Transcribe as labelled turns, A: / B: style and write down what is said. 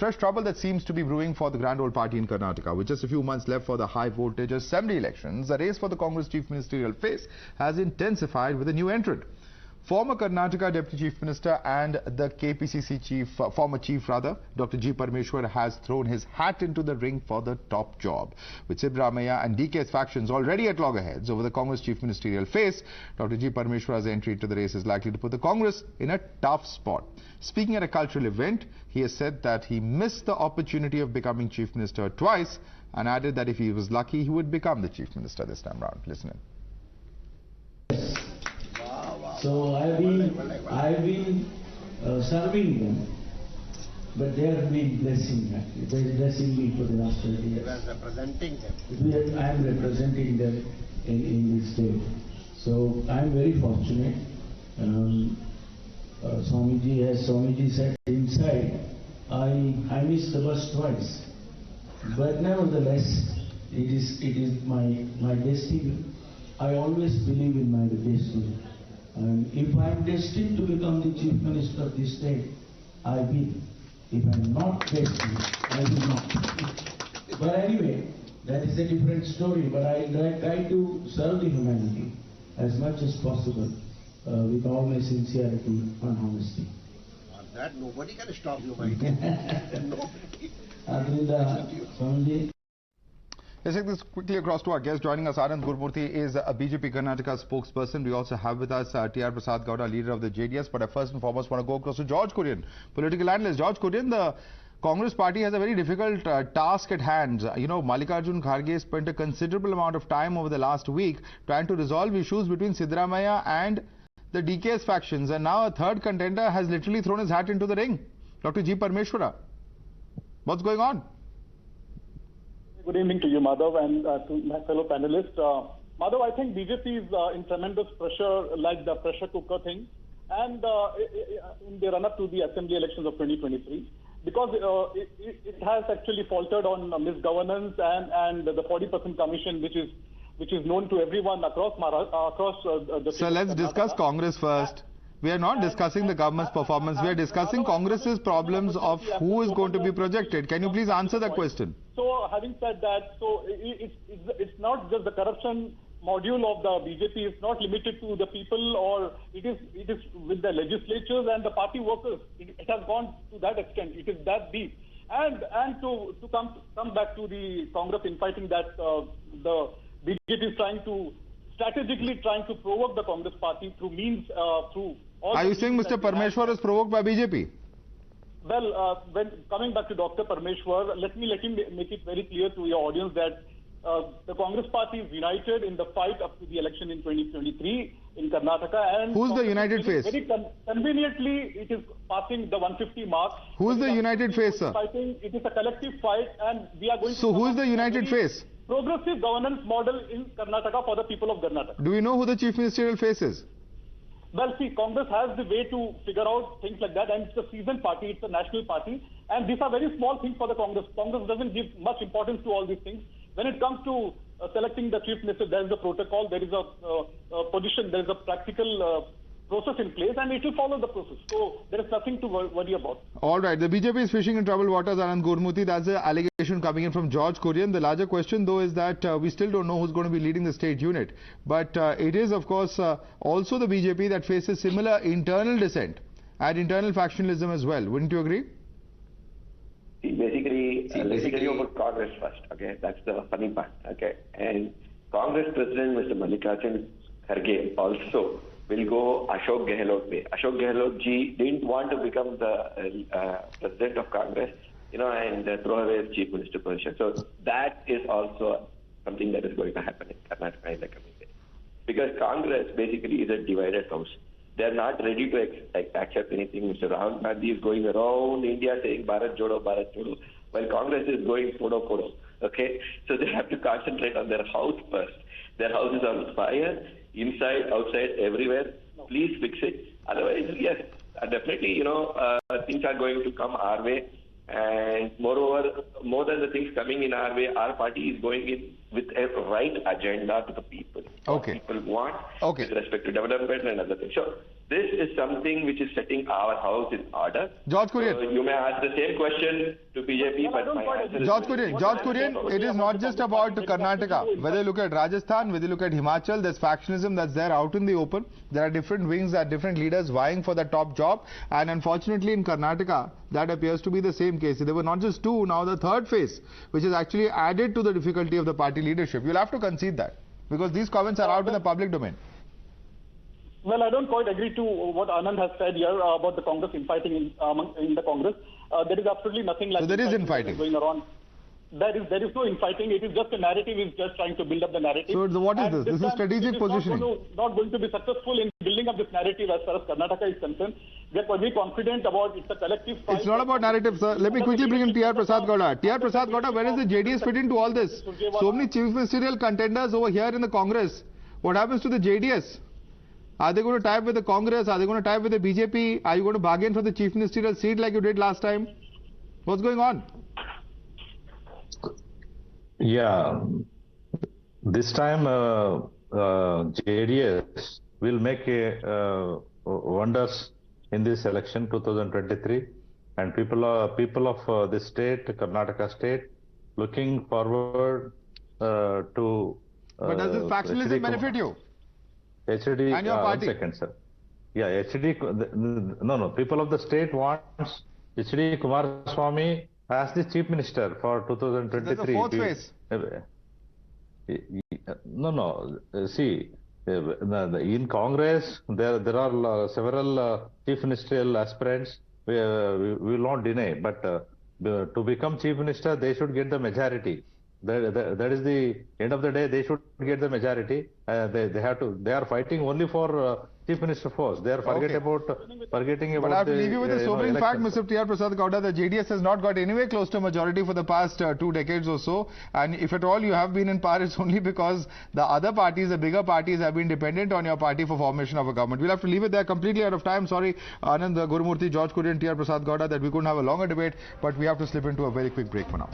A: fresh trouble that seems to be brewing for the grand old party in Karnataka. With just a few months left for the high voltage assembly elections, the race for the Congress chief ministerial face has intensified with a new entrant. Former Karnataka Deputy Chief Minister and the KPCC former chief, Dr. G. Parameshwara has thrown his hat into the ring for the top job. With Siddaramaiah and DK's factions already at loggerheads over the Congress chief ministerial face, Dr. G. Parameshwara's entry into the race is likely to put the Congress in a tough spot. Speaking at a cultural event, he has said that he missed the opportunity of becoming chief minister twice and added that if he was lucky, he would become the chief minister this time round. Listen in.
B: So I've been serving them, but they have been blessing me. They are blessing me for the last 20 years.
C: You are representing them.
B: I am representing them in this state. So I am very fortunate. Swamiji, as Swamiji said inside, I missed the bus twice. But nevertheless, it is my destiny. I always believe in my destiny. And if I am destined to become the chief minister of this state, I will. If I am not destined, I will not. But anyway, that is a different story. But I try to serve the humanity as much as possible with all my sincerity and honesty.
C: On that, nobody can stop you, my dear. Nobody.
B: Swamiji.
A: Let's take this quickly across to our guest. Joining us, Anand Gurumurthy is a BJP Karnataka spokesperson. We also have with us T.R. Prasad Gowda, leader of the JDS. But I first and foremost want to go across to George Kurian, political analyst. George Kurian, the Congress party has a very difficult task at hand. You know, Mallikarjun Kharge spent a considerable amount of time over the last week trying to resolve issues between Siddaramaiah and the DK's factions. And now a third contender has literally thrown his hat into the ring. Dr. G. Parameshwara. What's going on?
D: Good evening to you, Madhav, and to my fellow panelists. Madhav, I think BJP is in tremendous pressure, like the pressure cooker thing, and in the run-up to the assembly elections of 2023, because it has actually faltered on misgovernance and the 40% commission, which is known to everyone across the.
A: So let's discuss Congress first. We are not discussing the government's performance. We are discussing Congress's problems of who is going to be projected. Can you please answer that question?
D: So, having said that, so it's not just the corruption module of the BJP. It's not limited to the people, or it is with the legislatures and the party workers. It has gone to that extent. It is that deep. And to come back to the Congress infighting that the BJP is strategically trying to provoke the Congress party through means through.
A: Are you saying Mr. Parameshwar is provoked by BJP?
D: Well, when coming back to Dr. Parameshwar, let me make it very clear to your audience that the Congress party is united in the fight up to the election in 2023 in Karnataka. And
A: who's the united face?
D: Very conveniently, it is passing the 150 mark.
A: Who's the united face, sir?
D: It is a collective fight, and we are going to.
A: So who is the united face?
D: Progressive governance model in Karnataka for the people of Karnataka.
A: Do we know who the chief ministerial face is?
D: Well, see, Congress has the way to figure out things like that, and it's a seasoned party, it's a national party, and these are very small things for the Congress. Congress doesn't give much importance to all these things. When it comes to selecting the chief minister, there is a protocol, there is a position, there is a practical process in place, and it will follow the process. So there is nothing to worry about. All
A: right. The BJP is fishing in troubled waters, Anand Gurumurthy. That's the allegation coming in from George Kurian. The larger question, though, is that we still don't know who's going to be leading the state unit. But it is, of course, also the BJP that faces similar internal dissent and internal factionalism as well. Wouldn't you agree?
E: Basically, let's tell about Congress first. Okay, that's the funny part. Okay, and Congress President Mr. Mallikarjun Kharge also will go Ashok Gehlot way. Ashok Gehlot ji didn't want to become the president of Congress, and throw away the chief minister position. So that is also something that is going to happen in Karnataka in the coming days. Because Congress basically is a divided house. They are not ready to accept anything. Mr. Rahul Gandhi is going around India saying Bharat Jodo, while Congress is going Podo. Okay, so they have to concentrate on their house first. Their house is on fire, inside, outside, everywhere. Please fix it. Otherwise, yes, definitely, things are going to come our way. And moreover, more than the things coming in our way, our party is going in with a right agenda to the people.
A: Okay.
E: What people want
A: with
E: respect to development and other things. So this is something which is setting our house in order.
A: George Kurian.
E: You may ask the same question to BJP, but my answer is...
A: George Kurian, it is not just about Karnataka. Whether you look at Rajasthan, whether you look at Himachal, there's factionism that's there out in the open. There are different wings, there are different leaders vying for the top job. And unfortunately in Karnataka, that appears to be the same case. There were not just two, now the third phase, which is actually added to the difficulty of the party leadership. You'll have to concede that, because these comments are out in the public domain.
D: Well, I don't quite agree to what Anand has said here about the Congress infighting in the Congress. There is absolutely nothing like...
A: So there is infighting
D: going around. There is no infighting. It is just a narrative. It's just trying to build up the narrative.
A: So what is this? This is strategic positioning.
D: Not going to be successful in building up this narrative as far as Karnataka is concerned. We are very confident about it's a collective fight.
A: It's not about narrative, sir. Let me quickly bring in T.R. Prasad Gowda. T.R. Prasad Gowda, where does the JDS fit into all this? So many chief ministerial contenders over here in the Congress. What happens to the JDS? Are they going to tie up with the Congress? Are they going to tie up with the BJP? Are you going to bargain for the chief ministerial seat like you did last time? What's going on?
F: Yeah, this time JDS will make wonders in this election 2023, and people of this state, Karnataka state, looking forward to...
A: But does this factionalism benefit you?
F: HD,
A: and your party?
F: 1 second, sir. Yeah, HD, no, people of the state wants HD Kumaraswamy as the chief minister for 2023.
A: There's a fourth phase.
F: No, see, in Congress, there are several chief ministerial aspirants. We will not deny, but to become chief minister, they should get the majority. That is the end of the day. They should get the majority. They are fighting only for chief minister post. They are forgetting about. But
A: I have to leave you with a sobering fact, Mr. T.R. Prasad Gowda. The JDS has not got anywhere close to a majority for the past 2 decades or so. And if at all you have been in power, it's only because the other parties, the bigger parties, have been dependent on your party for formation of a government. We'll have to leave it there. Completely out of time. Sorry, Anand, Gurumurthy, George Kurian, T.R. Prasad Gowda, that we couldn't have a longer debate, but we have to slip into a very quick break for now.